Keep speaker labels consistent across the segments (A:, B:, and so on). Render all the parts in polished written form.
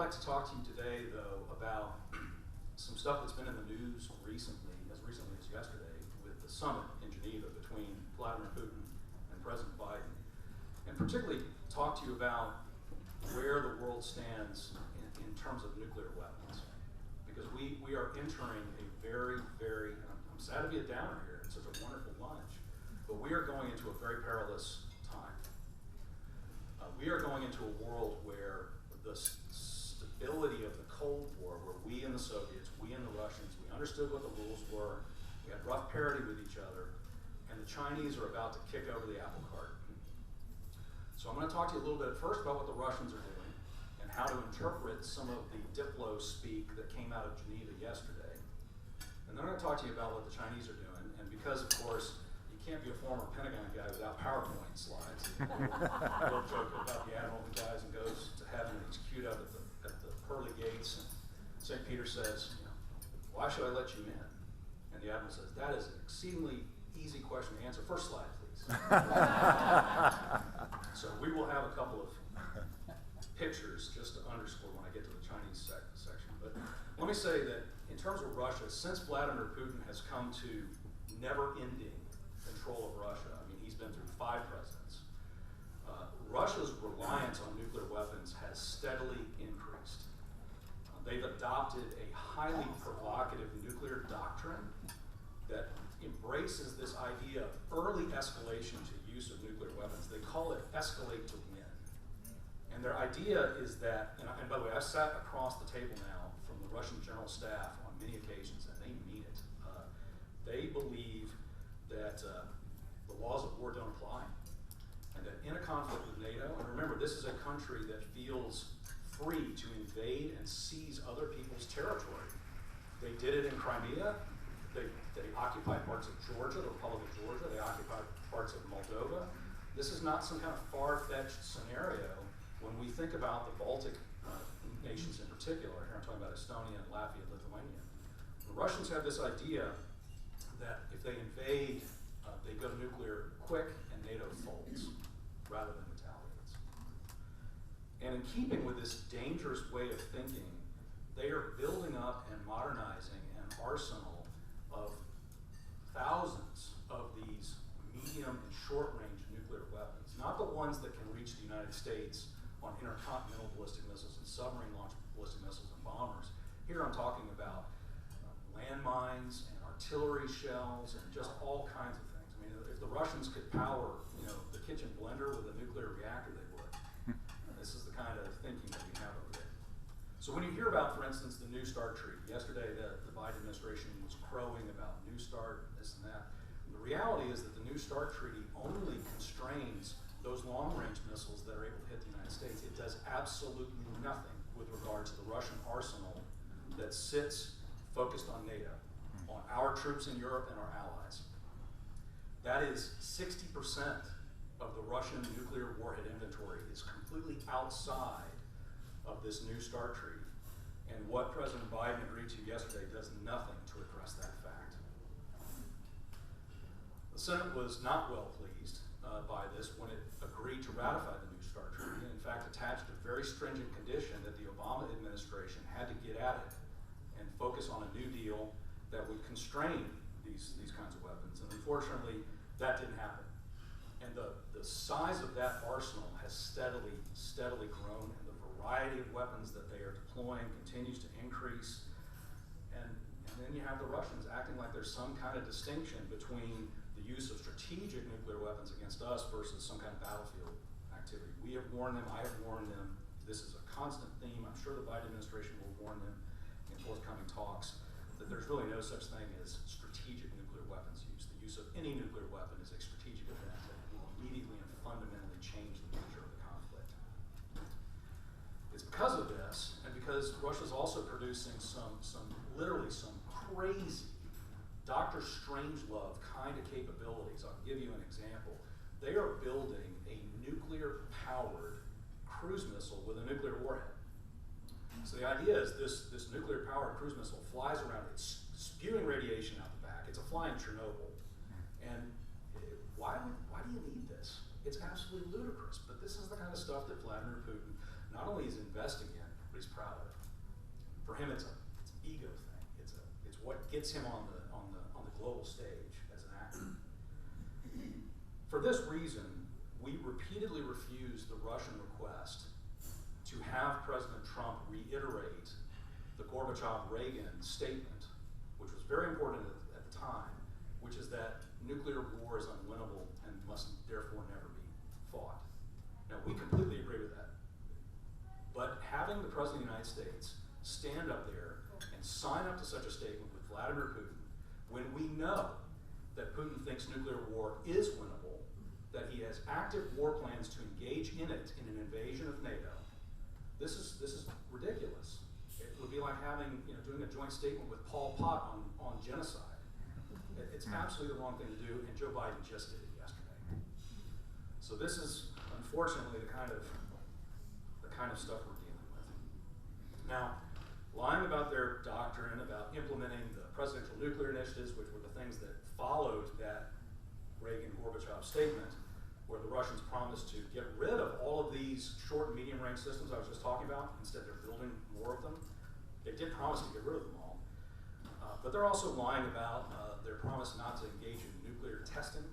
A: like to talk to you today, though, about some stuff that's been in the news recently as yesterday, with the summit in Geneva between Vladimir Putin and President Biden, and particularly talk to you about where the world stands in terms of nuclear weapons. Because we are entering a very, very, I'm sad to be a downer here, it's such a wonderful lunch, but we are going into a very perilous time. We are going into a world where the stability of the Cold War, where we and the Soviets, we and the Russians, we understood what the rules were, we had rough parity with each other, and the Chinese are about to kick over the apple cart. So I'm going to talk to you a little bit first about what the Russians are doing and how to interpret some of the diplo speak that came out of Geneva yesterday. And then I'm going to talk to you about what the Chinese are doing, and because, of course, you can't be a former Pentagon guy without PowerPoint slides. Little joke about the Admiral who dies and goes to heaven, and he's queued up at the pearly gates, and St. Peter says, why should I let you in? And the Admiral says, that is an exceedingly easy question to answer. First slide, please. So we will have a couple of pictures just to underscore when I get to the Chinese section. But let me say that in terms of Russia, since Vladimir Putin has come to never-ending control of Russia, I mean, he's been through 5 presidents, Russia's reliance on nuclear weapons has steadily increased. They've adopted a highly provocative nuclear doctrine that embraces this idea of early escalation to use of nuclear weapons. They call it escalate to win. And their idea is that, and by the way, I've sat across the table now from the Russian general staff on many occasions, and they mean it. They believe that the laws of war don't apply, and that in a conflict with NATO, and remember, this is a country that feels free to invade and seize other people's territory. They did it in Crimea. They occupied parts of Georgia, the Republic of Georgia. They occupied parts of Moldova. This is not some kind of far-fetched scenario when we think about the Baltic nations in particular. Here I'm talking about Estonia and Latvia and Lithuania. The Russians have this idea that if they invade, they go nuclear quick and NATO folds rather than retaliates. And in keeping with this dangerous way of thinking, they are building up and modernizing an arsenal of thousands of these medium and short-range nuclear weapons, not the ones that can reach the United States on intercontinental ballistic missiles and submarine-launched ballistic missiles and bombers. Here I'm talking about landmines and artillery shells and just all kinds of things. I mean, if the Russians could power, the kitchen blender with a nuclear reactor, they would. This is the kind of thinking that we have over there. So when you hear about, for instance, the New START treaty, yesterday the Biden administration was crowing about New START, this and that. The reality is that the New START treaty only constrains those long-range missiles that are able to hit the United States. It does absolutely nothing with regard to the Russian arsenal that sits focused on NATO, on our troops in Europe and our allies. That is 60% of the Russian nuclear warhead inventory is completely outside of this New START treaty. And what President Biden agreed to yesterday does nothing to address that fact. The Senate was not well pleased by this when it agreed to ratify the New START treaty, and in fact attached a very stringent condition that the Obama administration had to get at it and focus on a new deal that would constrain these kinds of weapons. And unfortunately, that didn't happen. And the size of that arsenal has steadily grown, and the variety of weapons that they are deploying continues to increase. And then you have the Russians acting like there's some kind of distinction between the use of strategic nuclear weapons against us versus some kind of battlefield activity. We have warned them, I have warned them. This is a constant theme. I'm sure the Biden administration will warn them in forthcoming talks that there's really no such thing as strategic nuclear weapons use. The use of any nuclear weapon is a strategic event that will immediately and fundamentally change the nature of the conflict. It's because of this, and because Russia's also producing literally some crazy Dr. Strangelove kind of capabilities. I'll give you an example. They are building a nuclear-powered cruise missile with a nuclear warhead. So the idea is this nuclear-powered cruise missile flies around, it's spewing radiation out the back. It's a flying Chernobyl. And why do you need this? It's absolutely ludicrous, but this is the kind of stuff that Vladimir Putin not only is investing in, but he's proud of. For him, it's an ego thing. It's what gets him on the global stage as an actor. For this reason, we repeatedly refused the Russian request to have President Trump reiterate the Gorbachev-Reagan statement, which was very important at the time, which is that nuclear war is unwinnable and must therefore never be fought. Now, we completely agree with that. But having the President of the United States stand up there and sign up to such a statement with Vladimir Putin, when we know that Putin thinks nuclear war is winnable, that he has active war plans to engage in it in an invasion of NATO, this is ridiculous. It would be like doing a joint statement with Pol Pot on genocide. It's absolutely the wrong thing to do, and Joe Biden just did it yesterday. So this is unfortunately the kind of stuff we're dealing with. Now, lying about their doctrine, about implementing the presidential nuclear initiatives, which were the things that followed that Reagan-Gorbachev statement, where the Russians promised to get rid of all of these short and medium-range systems I was just talking about. Instead, they're building more of them. They did promise to get rid of them all. But they're also lying about their promise not to engage in nuclear testing.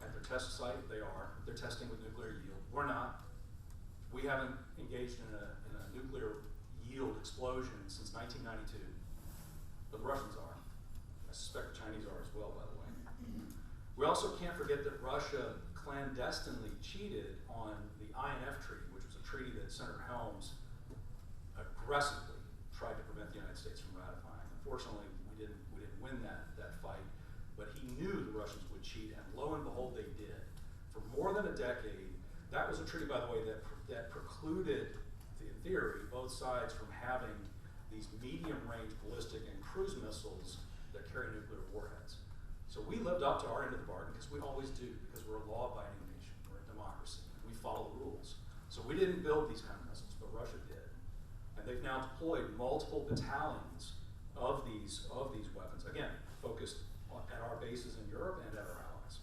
A: At their test site, they're testing with nuclear yield. We're not. We haven't engaged in a nuclear yield explosion since 1992. But the Russians are. I suspect the Chinese are as well, by the way. We also can't forget that Russia clandestinely cheated on the INF Treaty, which was a treaty that Senator Helms aggressively tried to prevent the United States from ratifying. Unfortunately, we didn't win that fight, but he knew the Russians would cheat, and lo and behold, they did. For more than a decade, that was a treaty, by the way, that precluded, in theory, both sides from having these medium-range ballistic and cruise missiles that carry nuclear warheads. So we lived up to our end of the bargain, because we always do, because we're a law-abiding nation, we're a democracy, we follow the rules. So we didn't build these kind of missiles, but Russia did. And they've now deployed multiple battalions of these weapons, again, focused at our bases in Europe and at our allies.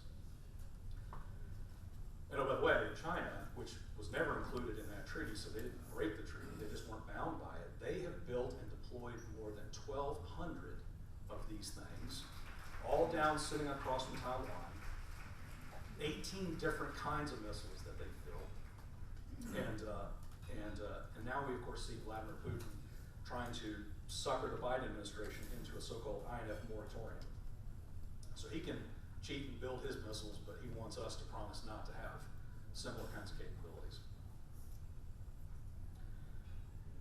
A: And oh, by the way, China, which was never included in that treaty, so they didn't break the treaty, they just weren't bound by it, they have built and deployed more than 1,200 of these things, all down sitting across from Taiwan, 18 different kinds of missiles that they've built. And now we, of course, see Vladimir Putin trying to sucker the Biden administration into a so-called INF moratorium. So he can cheat and build his missiles, but he wants us to promise not to have similar kinds of capabilities.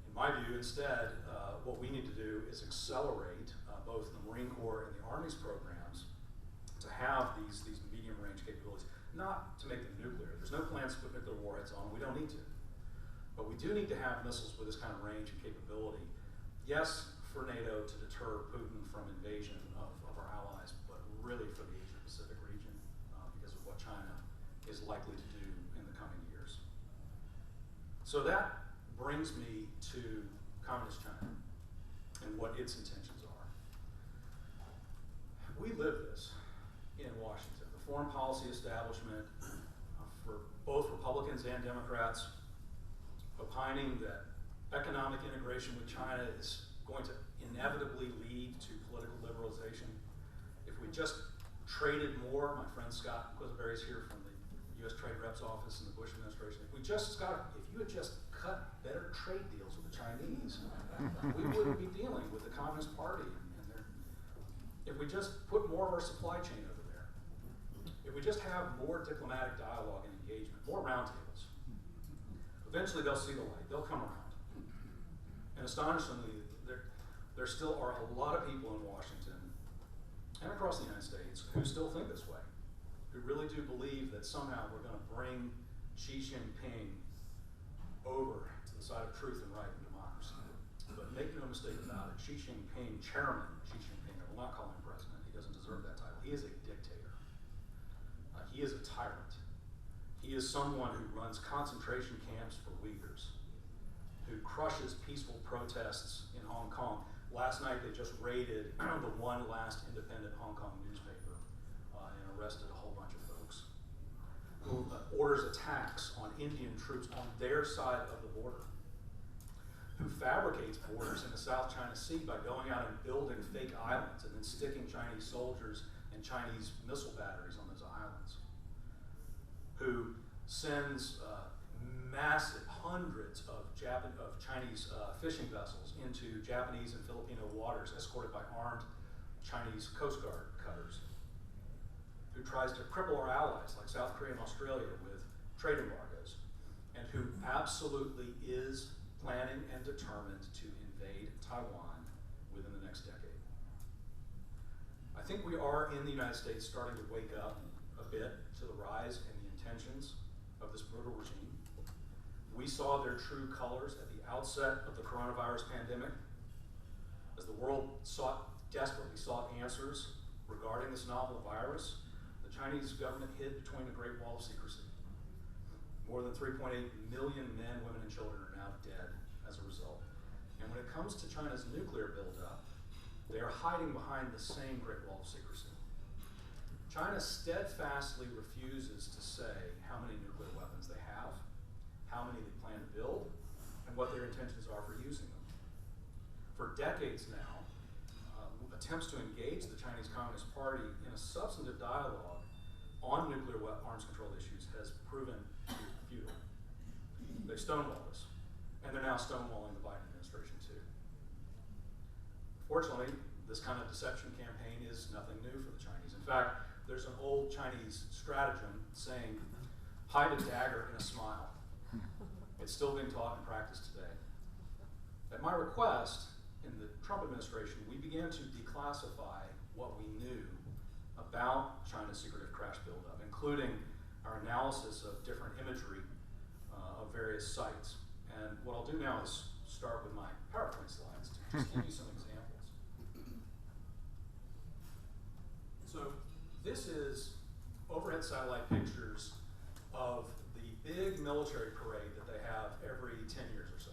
A: In my view, instead, what we need to do is accelerate both the Marine Corps and the Army's programs to have these medium-range capabilities, not to make them nuclear. There's no plans to put nuclear warheads on them. We don't need to. But we do need to have missiles with this kind of range and capability. Yes, for NATO to deter Putin from invasion of our allies, but really for the Asia-Pacific region because of what China is likely to do in the coming years. So that brings me to Communist China and what its intentions are. We live this in Washington. The foreign policy establishment for both Republicans and Democrats opining that economic integration with China is going to inevitably lead to political liberalization. If we just traded more, my friend Scott Quisenberry is here from the U.S. Trade Reps Office in the Bush administration. If you had just cut better trade deals with the Chinese, we wouldn't be dealing with the Communist Party if we just put more of our supply chain over there, if we just have more diplomatic dialogue and engagement, more roundtables, eventually they'll see the light, they'll come around. And astonishingly, there still are a lot of people in Washington and across the United States who still think this way, who really do believe that somehow we're going to bring Xi Jinping over to the side of truth and right and democracy. But make no mistake about it, Xi Jinping, Chairman Xi Jinping, I will not call him president, he doesn't deserve that title, he is a dictator. He is a tyrant. He is someone who runs concentration camps for Uyghurs, who crushes peaceful protests in Hong Kong. Last night they just raided the one last independent Hong Kong newspaper and arrested a whole bunch of folks. Who orders attacks on Indian troops on their side of the border. who fabricates borders in the South China Sea by going out and building fake islands and then sticking Chinese soldiers and Chinese missile batteries on those islands, who sends massive hundreds of Chinese fishing vessels into Japanese and Filipino waters escorted by armed Chinese Coast Guard cutters, who tries to cripple our allies like South Korea and Australia with trade embargoes, and who absolutely is planning and determined to invade Taiwan within the next decade. I think we are in the United States starting to wake up a bit to the rise and the intentions of this brutal regime. We saw their true colors at the outset of the coronavirus pandemic, as the world desperately sought answers regarding this novel virus. The Chinese government hid between a great wall of secrecy. More than 3.8 million men, women, and children are now dead as a result. And when it comes to China's nuclear buildup, they are hiding behind the same great wall of secrecy. China steadfastly refuses to say how many nuclear weapons they have, how many they plan to build, and what their intentions are for using them. For decades now, attempts to engage the Chinese Communist Party in a substantive dialogue on nuclear arms control issues has proven to be futile. They stonewalled us, and they're now stonewalling the Biden administration too. Fortunately, this kind of deception campaign is nothing new for the Chinese. In fact, there's an old Chinese stratagem saying, hide a dagger in a smile. It's still being taught and practiced today. At my request, in the Trump administration, we began to declassify what we knew about China's secretive crash buildup, including our analysis of different imagery of various sites. And what I'll do now is start with my PowerPoint slides to just give you some examples. So this is overhead satellite pictures of the big military parade that they have every 10 years or so.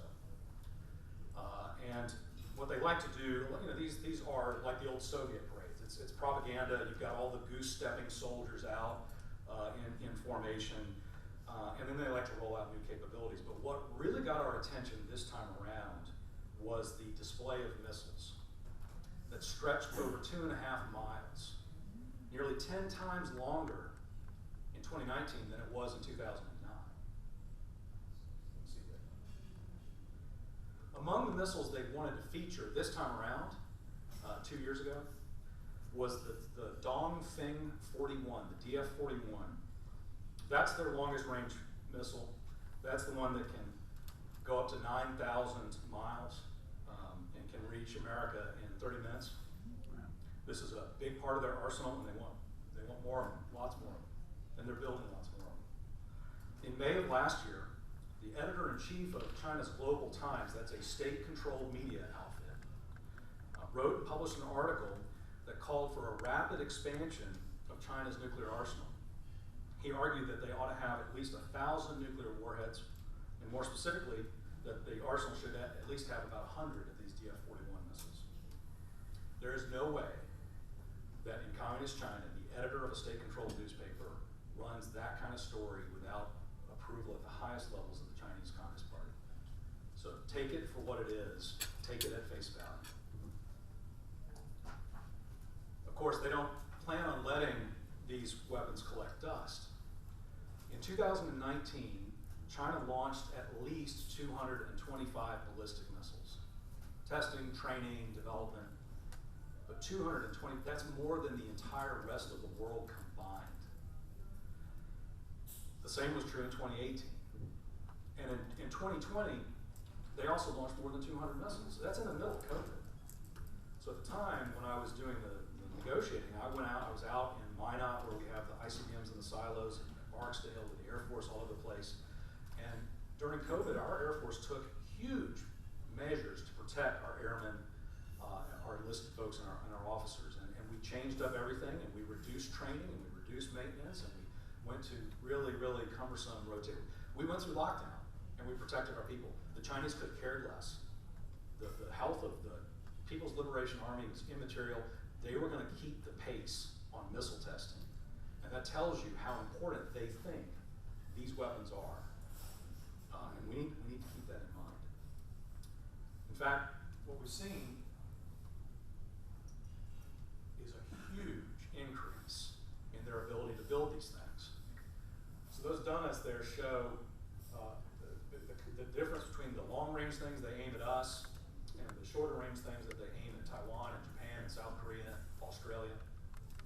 A: And what they like to do, these are like the old Soviet parades. It's propaganda. You've got all the goose-stepping soldiers out in formation, and then they like to roll out new capabilities. But what really got our attention this time around was the display of missiles that stretched over 2.5 miles, nearly 10 times longer in 2019 than it was in 2009. Among the missiles they wanted to feature this time around, 2 years ago, was the Dongfeng 41, the DF-41. That's their longest range missile. That's the one that can go up to 9,000 miles and can reach America in 30 minutes. This is a big part of their arsenal, and they want more of them, lots more of them, and they're building lots more of them. In May of last year, the editor-in-chief of China's Global Times, that's a state-controlled media outfit, wrote and published an article that called for a rapid expansion of China's nuclear arsenal. He argued that they ought to have at least 1,000 nuclear warheads, and more specifically, that the arsenal should at least have about 100 of these DF-41 missiles. There is no way that in communist China, the editor of a state-controlled newspaper runs that kind of story without approval at the highest levels of the Chinese Communist Party. So take it for what it is, take it at face value. Of course, they don't plan on letting these weapons collect dust. In 2019, China launched at least 225 ballistic missiles. Testing, training, development, but 220, that's more than the entire rest of the world combined. The same was true in 2018. And in 2020, they also launched more than 200 missiles. That's in the middle of COVID. So at the time when I was doing the negotiating, I was out in Minot where we have the ICBMs and the silos, and Barksdale with the Air Force all over the place. And during COVID, our Air Force took huge measures to protect our airmen, our enlisted folks, and our officers. And we changed up everything, and we reduced training, and we reduced maintenance, and we went to really, really cumbersome rotate. We went through lockdown, and we protected our people. The Chinese could have cared less. The health of the People's Liberation Army was immaterial. They were going to keep the pace on missile testing. And that tells you how important they think these weapons are. And we need to keep that in mind. In fact, what we've seen is a huge increase in their ability to build these things. So those donuts there show the difference between the long-range things they aim at us and the shorter-range things that they aim at Taiwan and Japan and South Korea, Australia,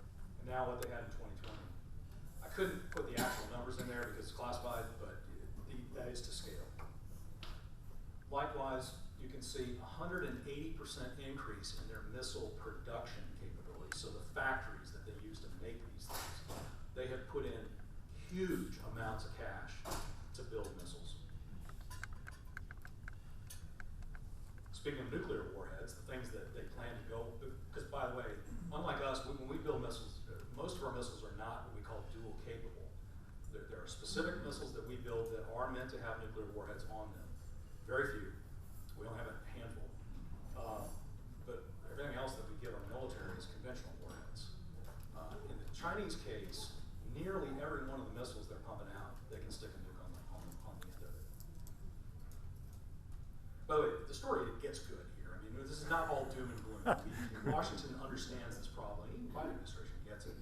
A: and now what they had in 2020. I couldn't put the actual numbers in there because it's classified, but that is to scale. Likewise, you can see 180% increase in their missile production capability. So the factories that they use to make these things, they have put in huge amounts of cash to build missiles. Speaking of nuclear warheads, the things that they plan to go, because by the way, unlike us, when we build missiles, most of our missiles are not what we call dual capable. There are specific missiles that we build that are meant to have nuclear warheads on them. Very few. We only have a handful. But everything else that we give our military is conventional warheads. In the Chinese case, nearly every one of the missiles they're pumping out, they can stick a nuke on the end of it. By the way, the story gets good here. I mean, this is not all doom and gloom. Washington understands this problem. Even the Biden administration gets it.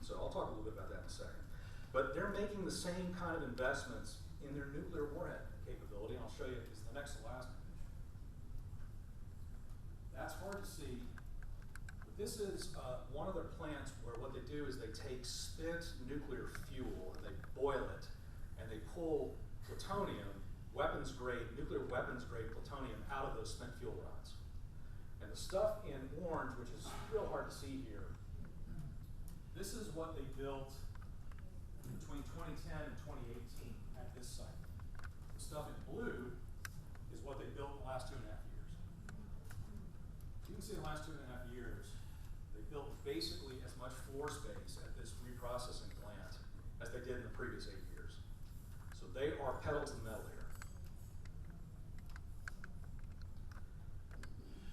A: So I'll talk a little bit about that in a second. But they're making the same kind of investments in their nuclear warhead capability. And I'll show you, it's the next to last image. That's hard to see. But this is one of their plants where what they do is they take spent nuclear fuel and they boil it and they pull plutonium, nuclear weapons grade plutonium out of those spent fuel rods. And the stuff in orange, which is real hard to see here, this is what they built between 2010 and 2018 at this site. The stuff in blue is what they built in the last 2.5 years. You can see in the last 2.5 years, they built basically as much floor space at this reprocessing plant as they did in the previous 8 years. So they are pedal to the metal here.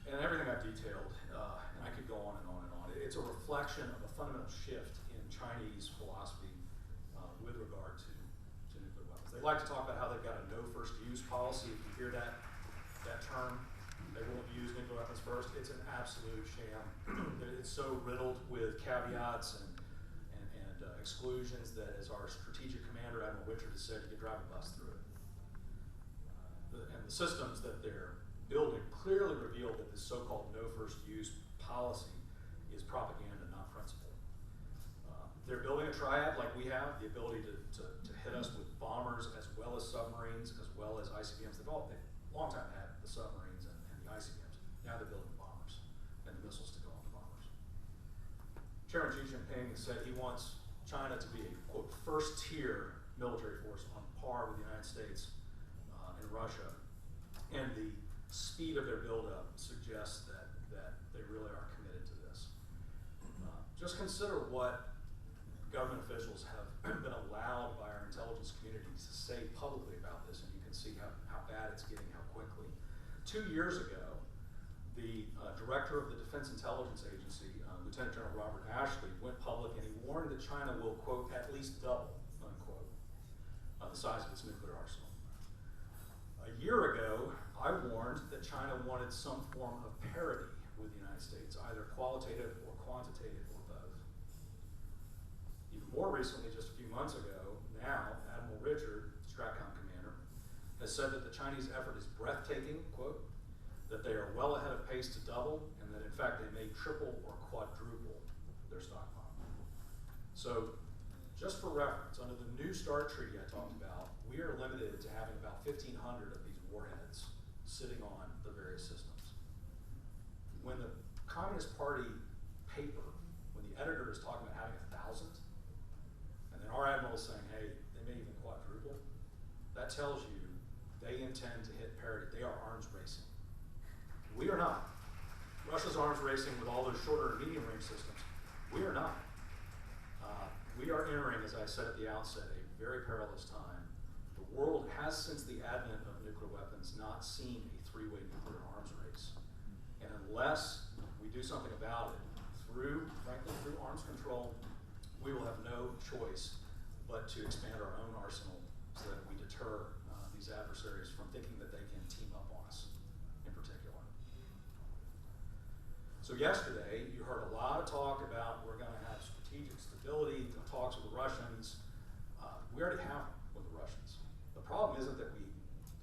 A: And everything I've detailed, and I could go on and on and on. It's a reflection of a fundamental shift in Chinese philosophy with regard to nuclear weapons. They like to talk about how they've got a no first use policy. If you hear that term, they won't use nuclear weapons first. It's an absolute sham. It's so riddled with caveats and exclusions that, as our strategic commander, Admiral Richard, has said, you can drive a bus through it. And the systems that they're building clearly reveal that this so-called no first use policy is propaganda, not principle. They're building a triad like we have, the ability to hit us with bombers as well as submarines, as well as ICBMs. They've a long time had the submarines and the ICBMs. Now they're building bombers and the missiles to go on the bombers. Chairman Xi Jinping has said he wants China to be a, quote, first-tier military force on par with the United States and Russia. And the speed of their buildup suggests that they really are committed to this. Just consider what government officials have been allowed by our intelligence communities to say publicly about this, and you can see how bad it's getting, how quickly. 2 years ago, the director of the Defense Intelligence Agency, Lieutenant General Robert Ashley, went public and he warned that China will, quote, at least double, unquote, the size of its nuclear arsenal. A year ago, I warned that China wanted some form of parity with the United States, either qualitative or quantitative or both. Even more recently, just a few months ago, now, Admiral Richard, STRATCOM commander, has said that the Chinese effort is breathtaking, quote, that they are well ahead of pace to double, and that in fact they may triple or quadruple their stockpile. So, just for reference, under the New START treaty I talked about, we are limited to having about 1,500 of these warheads sitting on the various systems. When the Communist Party paper, when the editor is talking about having 1,000, and then our admiral is saying, hey, they may even quadruple, that tells you they intend to hit parity. They are arms racing. We are not. Russia's arms racing with all those shorter and medium range systems. We are not. We are entering, as I said at the outset, a very perilous time. The world has, since the advent of nuclear weapons, not seen a three-way nuclear arms race. And unless we do something about it, frankly, through arms control, we will have no choice but to expand our own arsenal so that we deter these adversaries from thinking that they can team up on us in particular. So yesterday, you heard a lot of talk about we're going to have strategic stability, the talks with the Russians. We already have them with the Russians. The problem isn't that we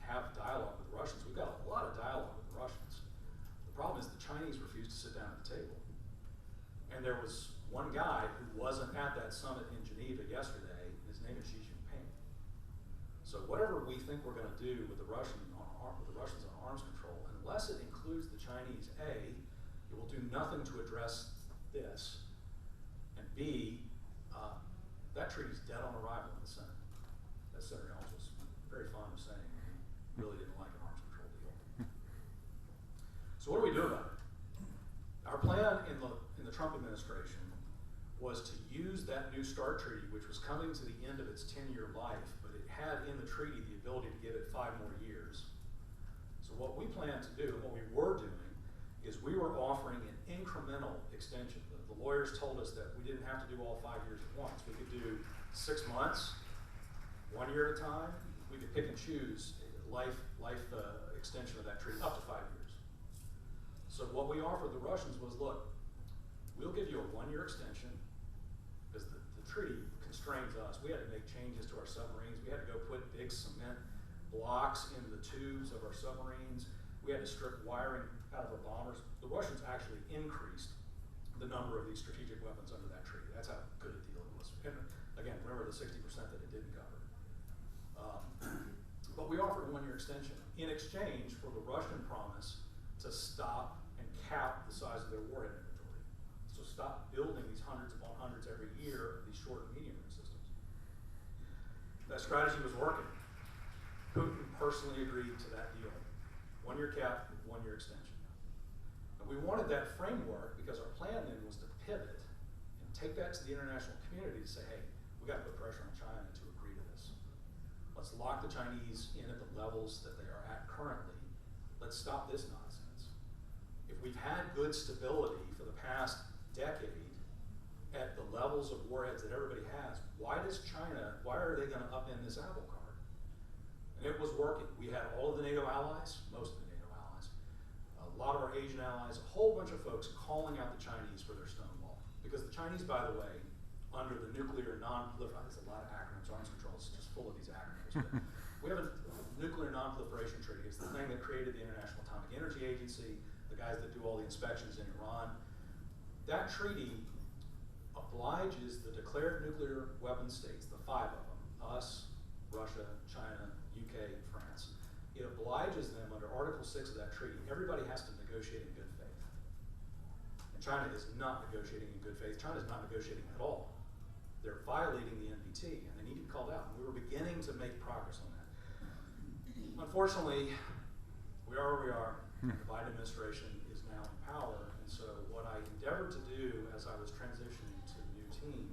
A: have dialogue with the Russians. We've got a lot of dialogue with the Russians. The problem is the Chinese refused to sit down at the table. And there was one guy who wasn't at that summit in Geneva yesterday. His name is Xi Jinping. So whatever we think we're going to do with the Russians on arms control, unless it includes the Chinese, A, it will do nothing to address this, and B, that treaty's dead on arrival in the Senate. As Senator Nance was very fond of saying, he really didn't like an arms control deal. So what do we do about it? Our plan in the Trump administration was to use that New START treaty, which was coming to the end of its 10-year life, but it had in the treaty the ability to give it 5 more years. So what we planned to do, and what we were doing, is we were offering an incremental extension. The lawyers told us that we didn't have to do all 5 years at once. We could do 6 months, 1 year at a time. We could pick and choose life extension of that treaty up to 5 years. So what we offered the Russians was, look, we'll give you a 1-year extension, because the treaty constrains us. We had to make changes to our submarines. We had to go put big cement blocks in the tubes of our submarines. We had to strip wiring out of our bombers. The Russians actually increased the number of these strategic weapons under that treaty. That's how good a deal it was. And again, remember the 60% that it didn't cover. But we offered a 1-year extension in exchange for the Russian promise to stop and cap the size of their warhead inventory. So stop building these hundreds upon hundreds every year of these short and medium range systems. That strategy was working. Putin personally agreed to that deal. 1-year cap, 1-year extension. And we wanted that framework because our plan then was to pivot and take that to the international community to say, hey, we got to put pressure on China to agree to this. Let's lock the Chinese in at the levels that they are at currently. Let's stop this nonsense. If we've had good stability for the past decade at the levels of warheads that everybody has, why are they going to upend this apple cart? And it was working. We had all of the NATO allies, most of the NATO allies, a lot of our Asian allies, a whole bunch of folks calling out the Chinese for their Stonewall. Because the Chinese, by the way, under the nuclear non-proliferation, there's a lot of acronyms, arms control is just full of these acronyms, but we have a nuclear non-proliferation treaty. It's the thing that created the International Atomic Energy Agency, the guys that do all the inspections in Iran. That treaty obliges the declared nuclear weapon states, the 5 of them, us, Russia, China, UK, and France. It obliges them under Article 6 of that treaty, everybody has to negotiate in good faith. And China is not negotiating in good faith. China is not negotiating at all. They're violating the NPT, and they need to be called out. And we were beginning to make progress on that. Unfortunately, we are where we are. The Biden administration is now in power, and so what I endeavored to do as I was transitioning to the new team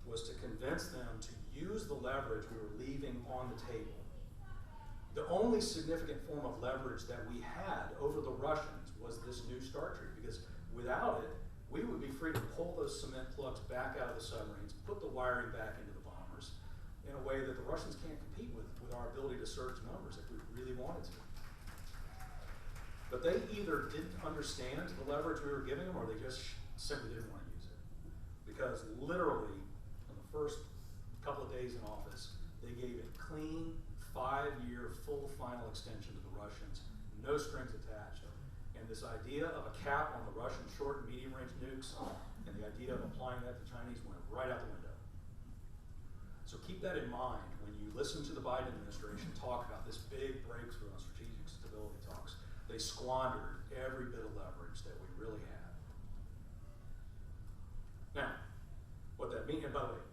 A: was to convince them to use the leverage we were leaving on the table. The only significant form of leverage that we had over the Russians was this New START treaty, because without it, we would be free to pull those cement plugs back out of the submarines, put the wiring back into the bombers in a way that the Russians can't compete with our ability to surge numbers if we really wanted to. But they either didn't understand the leverage we were giving them, or they just simply didn't want to use it. Because literally, in the first couple of days in office, they gave a clean 5-year full final extension to the Russians, no strings attached. And this idea of a cap on the Russian short and medium range nukes and the idea of applying that to Chinese went right out the window. So keep that in mind when you listen to the Biden administration talk about this big breakthrough on strategic stability talks. They squandered every bit of leverage that we really had. Now, what that means, and by the way,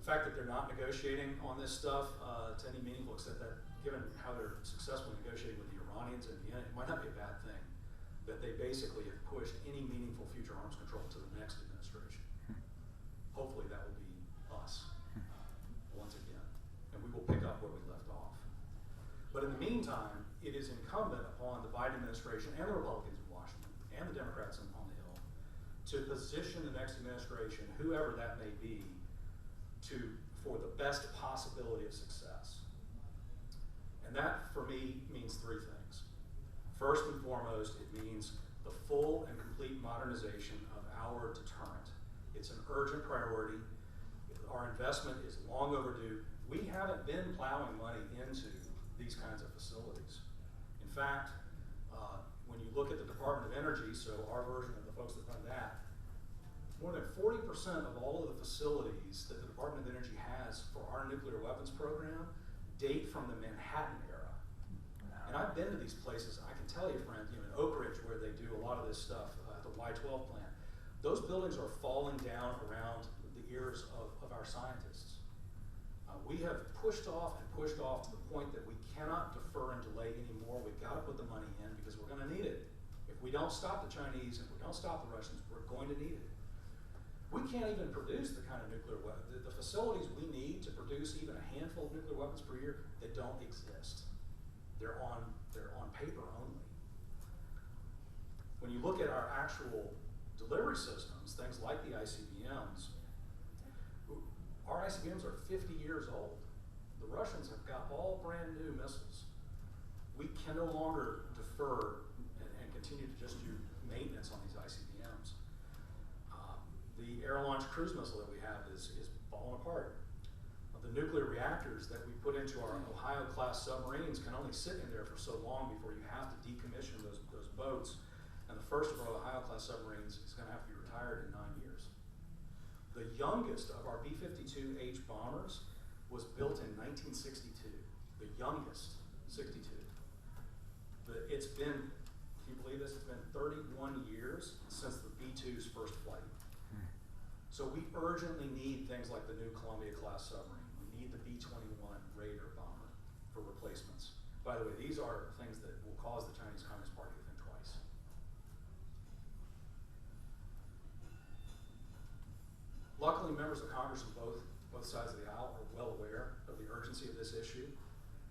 A: the fact that they're not negotiating on this stuff to any meaningful extent, that given how they're successfully negotiating with the Iranians in Vienna, it might not be a bad thing that they basically have pushed any meaningful future arms control to the next administration. Hopefully that will be us once again, and we will pick up where we left off. But in the meantime, it is incumbent upon the Biden administration and the Republicans in Washington and the Democrats on the Hill to position the next administration, whoever that may be, for the best possibility of success. And that, for me, means 3 things. First and foremost, it means the full and complete modernization of our deterrent. It's an urgent priority. Our investment is long overdue. We haven't been plowing money into these kinds of facilities. In fact, when you look at the Department of Energy, so our version of the folks that run that, more than 40% of all of the facilities that the Department of Energy has for our nuclear weapons program date from the Manhattan era. And I've been to these places. I can tell you, friend, in Oak Ridge, where they do a lot of this stuff, at the Y-12 plant, those buildings are falling down around the ears of our scientists. We have pushed off and pushed off to the point that we cannot defer and delay anymore. We've got to put the money in because we're going to need it. If we don't stop the Chinese, if we don't stop the Russians, we're going to need it. We can't even produce the kind of nuclear weapons. The facilities we need to produce even a handful of nuclear weapons per year, they don't exist. They're on paper only. When you look at our actual delivery systems, things like the ICBMs, our ICBMs are 50 years old. The Russians have got all brand new missiles. We can no longer defer and continue to just do maintenance on these ICBMs. The air-launched cruise missile that we have is falling apart. The nuclear reactors that we put into our Ohio-class submarines can only sit in there for so long before you have to decommission those boats. And the first of our Ohio-class submarines is going to have to be retired in 9 years. The youngest of our B-52H bombers was built in 1962. The youngest, 62. It's been, can you believe this? It's been 31 years since the B-2's first flight. So we urgently need things like the new Columbia-class submarine. We need the B-21 Raider bomber for replacements. By the way, these are things that will cause the Chinese Communist Party to think twice. Luckily, members of Congress on both sides of the aisle are well aware of the urgency of this issue.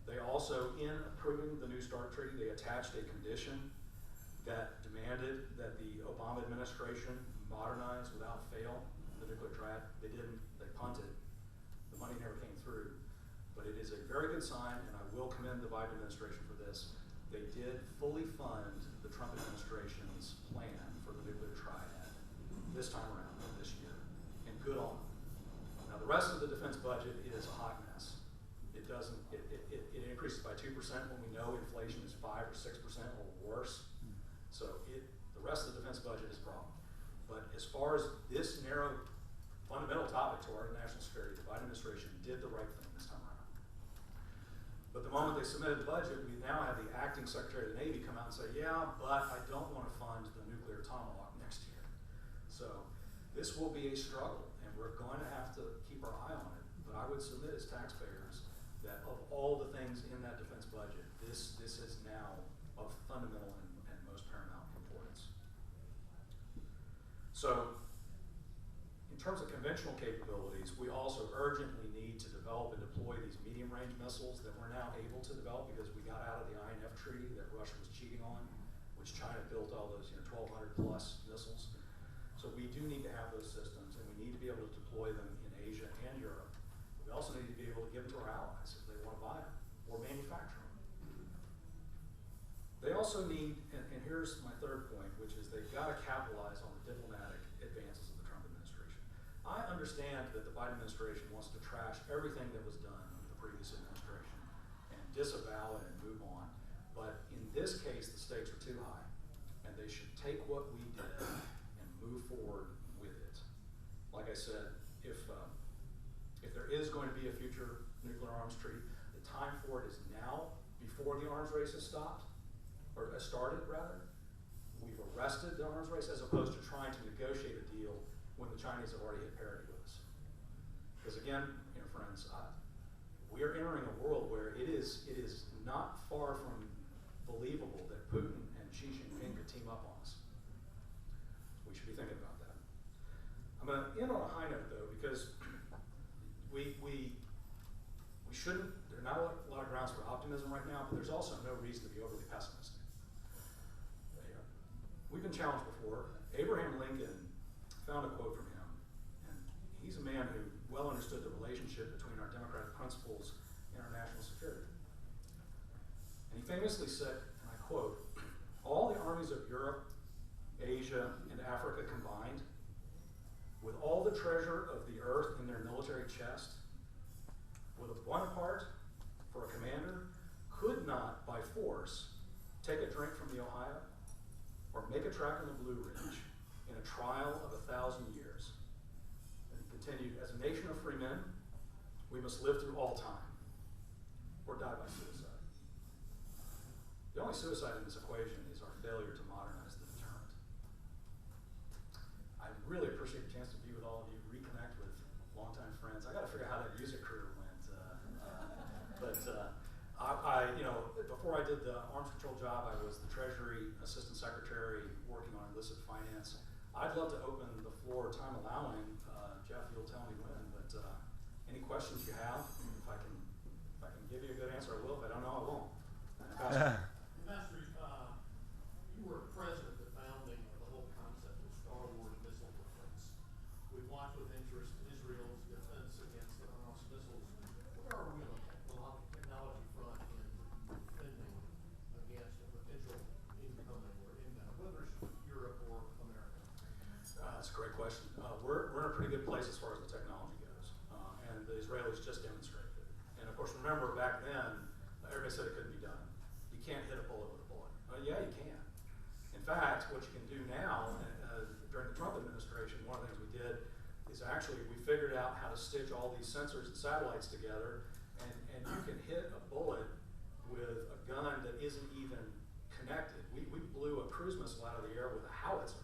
A: They also, in approving the New START treaty, they attached a condition that demanded that the Obama administration modernize without fail the nuclear triad. They didn't, they punted. The money never came through. But it is a very good sign, and I will commend the Biden administration for this. They did fully fund the Trump administration's plan for the nuclear triad this time around, this year. And good on them. Now the rest of the defense budget is a hot mess. It doesn't, it increases by 2% when we know inflation is 5 or 6% or worse. So the rest of the defense budget is a problem. But as far as this narrow fundamental topic to our national security, the Biden administration did the right thing this time around. But the moment they submitted the budget, we now have the acting Secretary of the Navy come out and say, yeah, but I don't want to fund the nuclear tomahawk next year. So this will be a struggle, and we're going to have to keep our eye on it. But I would submit as taxpayers that of all the things in that defense budget, this is now of fundamental and most paramount importance. So in terms of conventional capabilities, we also urgently need to develop and deploy these medium-range missiles that we're now able to develop because we got out of the INF treaty that Russia was cheating on, which China built all those 1,200 plus missiles. So we do need to have those systems, and we need to be able to deploy them in Asia and Europe. We also need to be able to give them to our allies if they want to buy them or manufacture them. They also need, and here's my third point, which is they've got to capitalize on the diplomatic advances of the Trump administration. I understand that the Biden administration wants to trash everything that was done under the previous administration and disavow it and move on. But in this case, the stakes are too high, and they should take what we did and move forward with it. Like I said, if there is going to be a future nuclear arms treaty, the time for it is now, before the arms race has stopped, or has started rather. We've arrested the arms race as opposed to trying to negotiate a deal when the Chinese have already hit parity with us. Because again, friends, we are entering a world where it is not far from believable that Putin and Xi Jinping could team up on us. We should be thinking about that. I'm going to end on a high note though, because we shouldn't, there are not a lot of grounds for optimism right now, but there's also no reason to be overly pessimistic. We've been challenged before. Abraham Lincoln found a quote from him, and he's a man who well understood the relationship between our democratic principles and our national security. And he famously said, and I quote, "All the armies of Europe the treasure of the earth in their military chest, with a Bonaparte for a commander, could not, by force, take a drink from the Ohio or make a track on the Blue Ridge in a trial of 1,000 years. And he continued, as a nation of free men, we must live through all time or die by suicide. The only suicide in this equation is our failure to modernize the deterrent. I really appreciate the chance to be with all of you, reconnect with longtime friends. I got to figure out how that music career went. Before I did the Arms Control job, I was the Treasury Assistant Secretary working on illicit finance. I'd love to open the floor, time allowing. Jeff, you'll tell me when, but any questions you have, if I can give you a good answer, I will. If I don't know, I won't.
B: Master, you were present at the founding of the whole concept of Star Wars missile defense. We've watched with interest Israel's defense against the Hamas missiles. Where are we on the technology front in defending against a potential incoming or inbound, whether it's Europe or America?
A: That's a great question. We're in a pretty good place as far as the technology goes, and the Israelis just demonstrated it. And of course, remember back then, everybody said it couldn't be done. You can't hit a bullet with a bullet. Yeah, you can. In fact, what you can do now, during the Trump administration, one of the things we did is actually we figured out how to stitch all these sensors and satellites together, and you can hit a bullet with a gun that isn't even connected. We blew a cruise missile out of the air with a howitzer.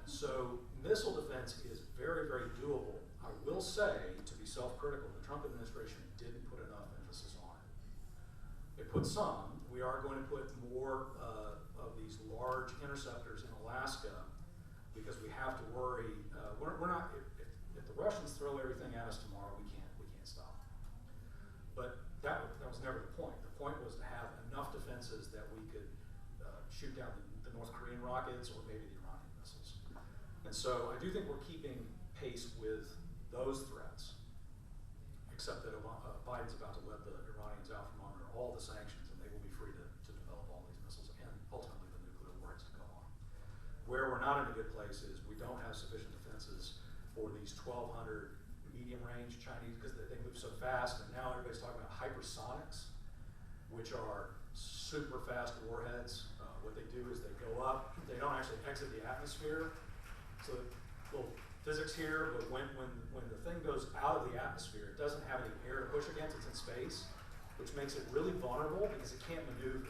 A: So missile defense is very, very doable. I will say, to be self-critical, the Trump administration didn't put enough emphasis on it. It put some. We are going to put more of these large interceptors in Alaska because we have to worry. We're not. If the Russians throw everything at us tomorrow, we can't stop them. But that was never the point. The point was to have enough defenses that we could shoot down the North Korean rockets or maybe the Iranian missiles. And so I do think we're keeping pace with those threats, except that Biden's about to let the Iranians out from under all the sanctions, and they will be free to develop all these missiles and ultimately the nuclear warheads to go on. Where we're not in a good place is we don't have sufficient defenses for these 1,200 medium-range Chinese, because they move so fast, and now everybody's talking about hypersonics, which are super fast warheads. What they do is they go up, they don't actually exit the atmosphere. So little physics here, but when the thing goes out of the atmosphere, it doesn't have any air to push against, it's in space, which makes it really vulnerable because it can't maneuver.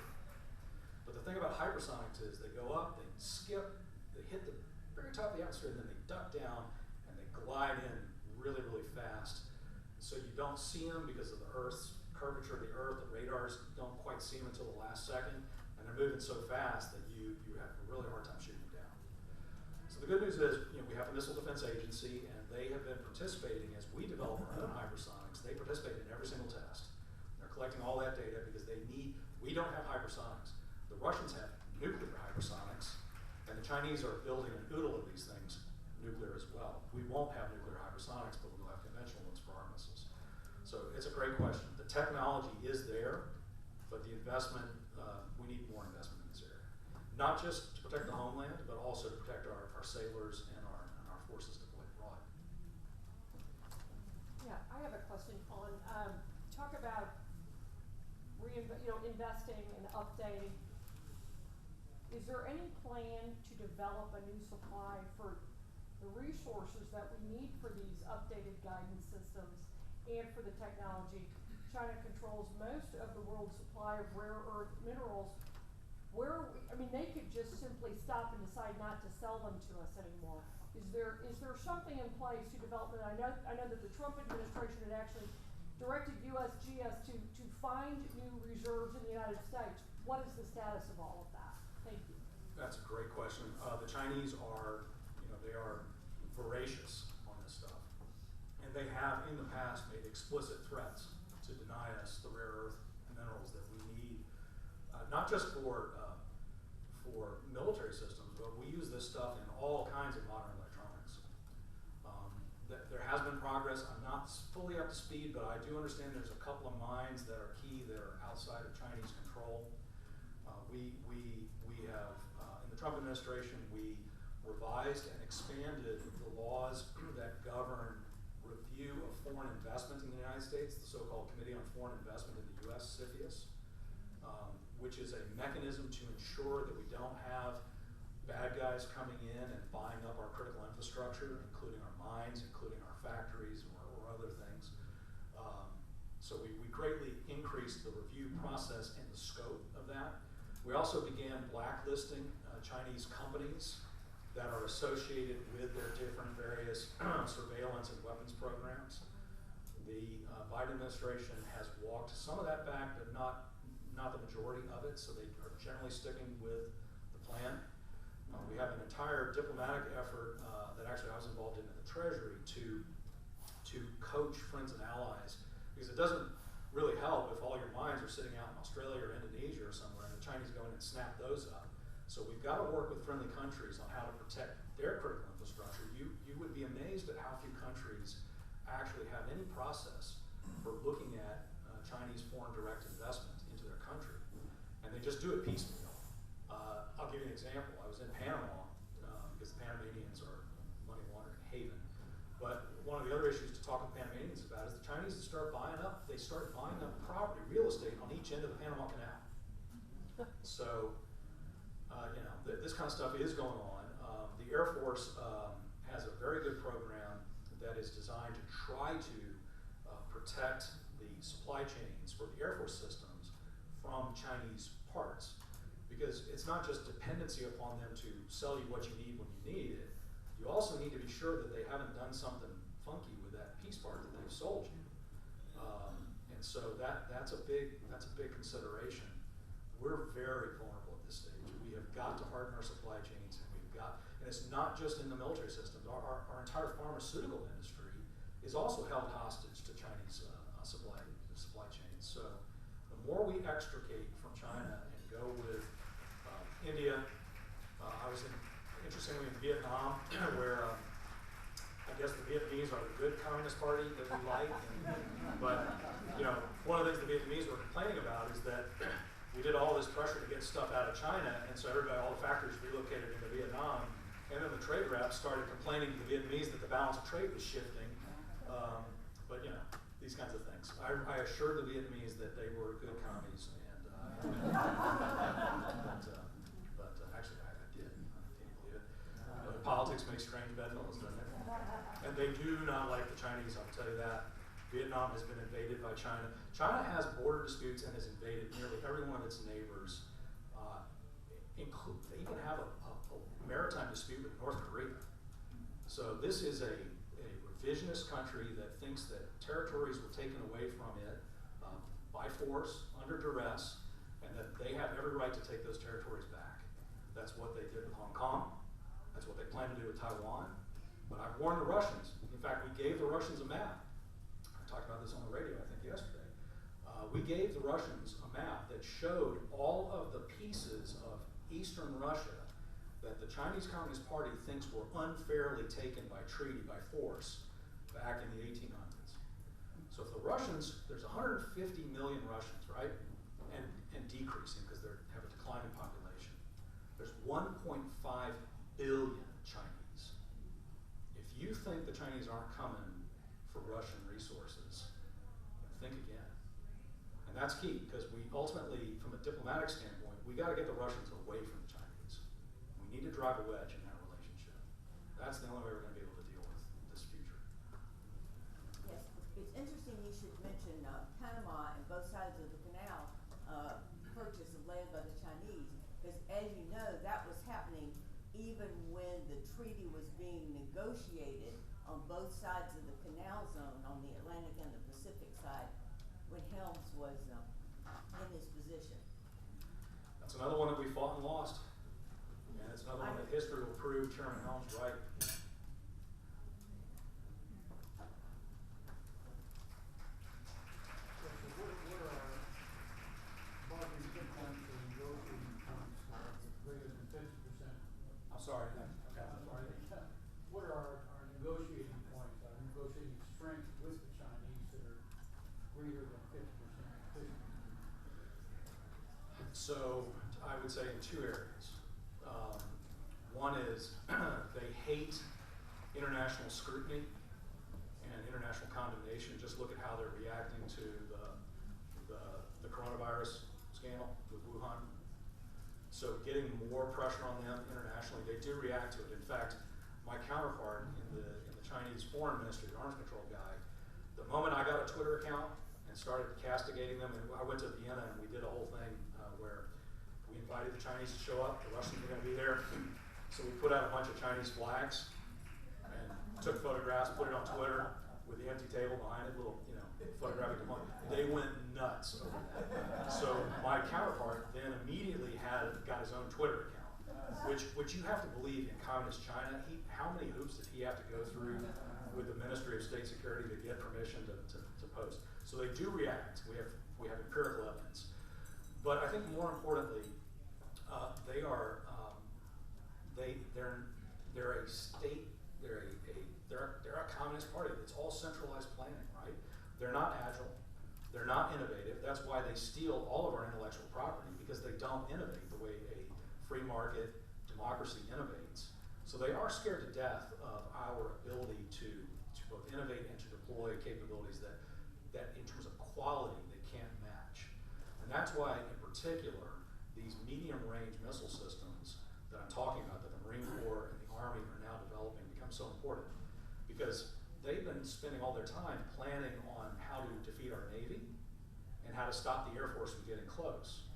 A: But the thing about hypersonics is they go up, they skip, they hit the very top of the atmosphere, and then they duck down, and they glide in really, really fast. So you don't see them because of the Earth's curvature of the Earth. The radars don't quite see them until the last second, and they're moving so fast that you have a really hard time shooting them down. So the good news is, we have a Missile Defense Agency, and they have been participating as we develop our own hypersonics. They participate in every single test. They're collecting all that data because we don't have hypersonics. The Russians have nuclear hypersonics, and the Chinese are building an oodle of these things, nuclear as well. We won't have nuclear hypersonics, but we'll have conventional ones for our missiles. So it's a great question. The technology is there, but the investment, we need more investment in this area. Not just to protect the homeland, but also to protect our sailors and our forces deployed abroad.
C: Yeah, I have a question on, talk about investing and updating. Is there any plan to develop a new supply for the resources that we need for these updated guidance systems and for the technology? China controls most of the world's supply of rare earth minerals. They could just simply stop and decide not to sell them to us anymore. Is there something in place to develop? And I know that the Trump administration had actually directed USGS to find new reserves in the United States. What is the status of all of that? Thank you.
A: That's a great question. The Chinese are, they are voracious on this stuff. And they have in the past made explicit threats to deny us the rare earth minerals that we need, not just for military systems, but we use this stuff in all kinds of modern electronics. There has been progress. I'm not fully up to speed, but I do understand there's a couple of mines that are key that are outside of Chinese control. We have, in the Trump administration, we revised and expanded the law laws that govern review of foreign investment in the United States, the so-called Committee on Foreign Investment in the U.S., CFIUS, which is a mechanism to ensure that we don't have bad guys coming in and buying up our critical infrastructure, including our mines, including our factories or other things. So we greatly increased the review process and the scope of that. We also began blacklisting Chinese companies that are associated with their different various surveillance and weapons programs. The Biden administration has walked some of that back, but not the majority of it, so they are generally sticking with the plan. We have an entire diplomatic effort that actually I was involved in the Treasury to coach friends and allies, because it doesn't really help if all your mines are sitting out in Australia or Indonesia or somewhere and the Chinese go in and snap those up. So we've got to work with friendly countries on how to protect their critical infrastructure. You would be amazed at how few countries actually have any process for looking at Chinese foreign direct investment into their country, and they just do it piecemeal. I'll give you an example. I was in Panama because the Panamanians are a money laundering haven. But one of the other issues to talk with Panamanians about is the Chinese start buying up property, real estate on each end of the Panama Canal. So, this kind of stuff is going on. The Air Force has a very good program that is designed to try to protect the supply chains for the Air Force systems from Chinese parts. Because it's not just dependency upon them to sell you what you need when you need it. You also need to be sure that they haven't done something funky with that piece part that they've sold you. And so that's a big consideration. We're very vulnerable at this stage. We have got to harden our supply chains, and it's not just in the military systems. Our entire pharmaceutical industry is also held hostage to Chinese supply chains. So the more we extricate from China and go with India, I was interestingly in Vietnam, where I guess the Vietnamese are the good Communist Party that we like. But one of the things the Vietnamese were complaining about is that we did all this pressure to get stuff out of China, and so all the factories relocated into Vietnam, and then the trade reps started complaining to the Vietnamese that the balance of trade was shifting. But these kinds of things. I assured the Vietnamese that they were good commies, and actually I did. Can you believe it? Politics makes strange bedfellows, doesn't it? And they do not like the Chinese, I'll tell you that. Vietnam has been invaded by China. China has border disputes and has invaded nearly every one of its neighbors. They even have a maritime dispute with North Korea. So this is a revisionist country that thinks that territories were taken away from it by force, under duress, and that they have every right to take those territories back. That's what they did with Hong Kong. That's what they plan to do with Taiwan. But I've warned the Russians. In fact, we gave the Russians a map. I talked about this on the radio, I think, yesterday. We gave the Russians a map that showed all of the pieces of eastern Russia that the Chinese Communist Party thinks were unfairly taken by treaty, by force, back in the 1800s. So if the Russians, there's 150 million Russians, right? And decreasing because they have a declining population. There's 1.5 billion Chinese. If you think the Chinese aren't coming for Russian resources, think again. And that's key, because we ultimately, from a diplomatic standpoint, we got to get the Russians away from the Chinese. We need to drive a wedge in that relationship. That's the only way we're going to be able to deal with this future.
D: Yes, it's interesting you should mention Panama and both sides of the canal purchase of land by the Chinese, because as you know, that was happening even when the treaty was being negotiated on both sides of the canal zone, on the Atlantic and the Pacific side, when Helms was in his position.
A: That's another one that we fought and lost. And it's another one that history will prove Chairman Helms right. I'm sorry. Okay.
E: What are our negotiating points, our negotiating strength with the Chinese that are greater than 50%?
A: So I would say in two areas. One is they hate international scrutiny and international condemnation. Just look at how they're reacting to the coronavirus scandal with Wuhan. So getting more pressure on them internationally, they do react to it. In fact, my counterpart in the Chinese foreign ministry, the arms control guy, the moment I got a Twitter account and started castigating them, and I went to Vienna and we did a whole thing where we invited the Chinese to show up, the Russians were going to be there, so we put out a bunch of Chinese flags and took photographs, put it on Twitter with the empty table behind it, little, you know, photographic democracy. They went nuts over that. So my counterpart then immediately got his own Twitter account, which you have to believe in communist China. How many hoops did he have to go through with the Ministry of State Security to get permission to post? So they do react. We have empirical evidence. But I think more importantly, they're a state, they're a communist party. It's all centralized planning, right? They're not agile. They're not innovative. That's why they steal all of our intellectual property, because they don't innovate the way a free market democracy innovates. So they are scared to death of our ability to both innovate and to deploy capabilities that in terms of quality they can't match. And that's why, in particular, these medium-range missile systems that I'm talking about, that the Marine Corps and the Army are now developing, become so important. Because they've been spending all their time planning on how to defeat our Navy and how to stop the Air Force from getting close.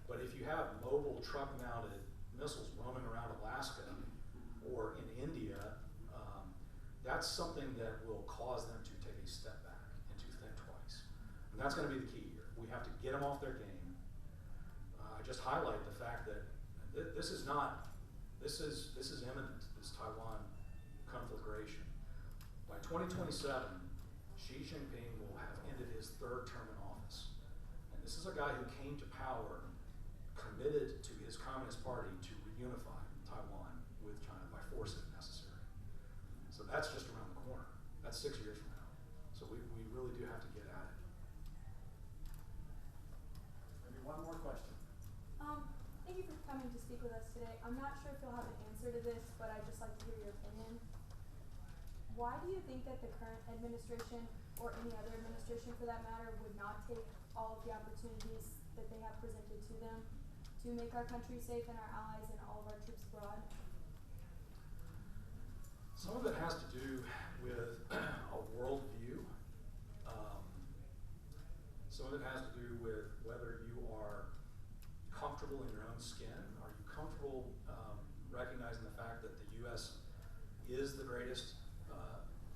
A: But if you have mobile truck-mounted missiles roaming around Alaska or in India, that's something that will cause them to take a step back and to think twice. And that's going to be the key here. We have to get them off their game. I just highlight the fact that this is imminent, this Taiwan conflagration. By 2027, Xi Jinping will have ended his third term in office. And this is a guy who came to power committed to his Communist Party to reunify Taiwan with China by force if necessary. So that's just around the corner. That's 6 years from now. So we really do have to get at it.
F: Maybe one more question.
G: Thank you for coming to speak with us today. I'm not sure if you'll have an answer to this, but I'd just like to hear your opinion. Why do you think that the current administration, or any other administration for that matter, would not take all of the opportunities that they have presented to them to make our country safe and our allies and all of our troops abroad?
A: Some of it has to do with a worldview. Some of it has to do with whether you are comfortable in your own skin. Are you comfortable recognizing the fact that the U.S. is the greatest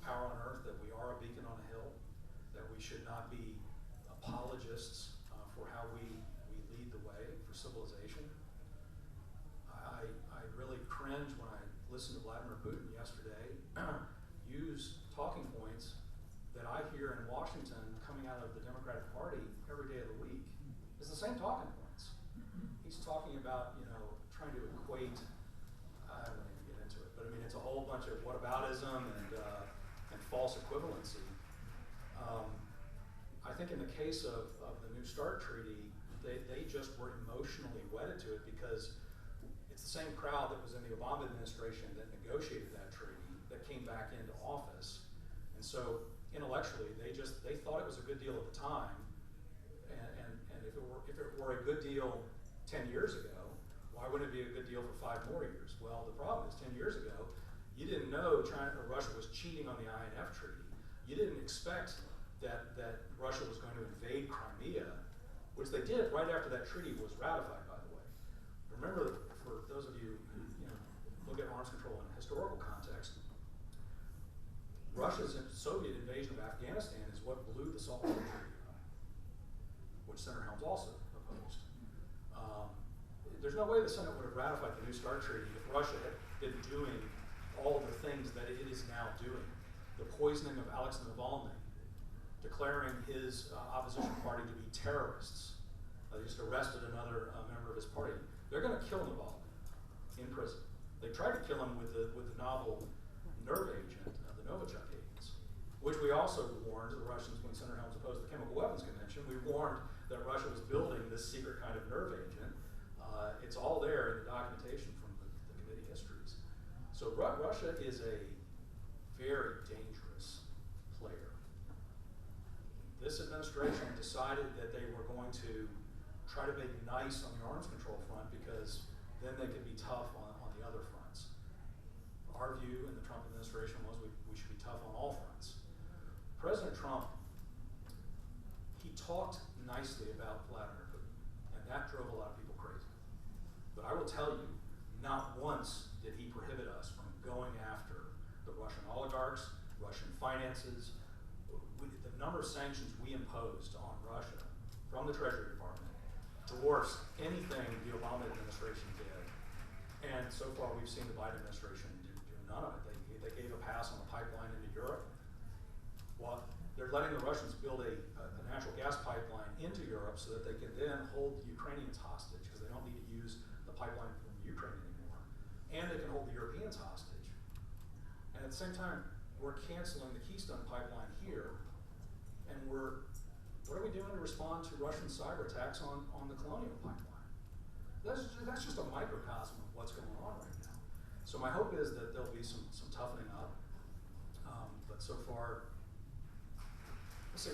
A: power on earth, that we are a beacon on a hill, that we should not be apologists for how we lead the way for civilization? I really cringe when I listened to Vladimir Putin yesterday use talking points that I hear in Washington coming out of the Democratic Party every day of the week. It's the same talking points. He's talking about, trying to equate, I don't even get into it, but I mean, it's a whole bunch of whataboutism and false equivalency. I think in the case of the New START treaty, they just were emotionally wedded to it because it's the same crowd that was in the Obama administration that negotiated that treaty that came back into office. And so intellectually, they thought it was a good deal at the time. And if it were a good deal 10 years ago, why wouldn't it be a good deal for 5 more years? Well, the problem is 10 years ago, you didn't know China or Russia was cheating on the INF treaty. You didn't expect that Russia was going to invade Crimea, which they did right after that treaty was ratified, by the way. Remember, for those of you who look at arms control in a historical context, Russia's Soviet invasion of Afghanistan is what blew the Salt Lake Treaty, which Senator Helms also opposed. There's no way the Senate would have ratified the New START treaty if Russia had been doing all the things that it is now doing. The poisoning of Alex Navalny, declaring his opposition party to be terrorists. They just arrested another member of his party. They're going to kill Navalny in prison. They tried to kill him with the novel nerve agent, the Novichok agents, which we also warned the Russians when Senator Helms opposed the Chemical Weapons Convention. We warned that Russia was building this secret kind of nerve agent. It's all there in the documentation from the committee histories. So Russia is a very dangerous player. This administration decided that they were going to try to make nice on the arms control front because then they could be tough on the other fronts. Our view in the Trump administration was we should be tough on all fronts. President Trump, he talked nicely about Vladimir Putin, and that drove a lot of people crazy. But I will tell you, not once did he prohibit us from going after the Russian oligarchs, Russian finances. The number of sanctions we imposed on Russia from the Treasury Department dwarfs anything the Obama administration did. And so far we've seen the Biden administration do none of it. They gave a pass on the pipeline into Europe. Well, they're letting the Russians build a natural gas pipeline into Europe so that they can then hold the Ukrainians hostage because they don't need to use the pipeline from Ukraine anymore. And they can hold the Europeans hostage. And at the same time, we're canceling the Keystone pipeline here, and what are we doing to respond to Russian cyber attacks on the Colonial pipeline? That's just a microcosm of what's going on right now. So my hope is that there'll be some toughening up, but so far, let's say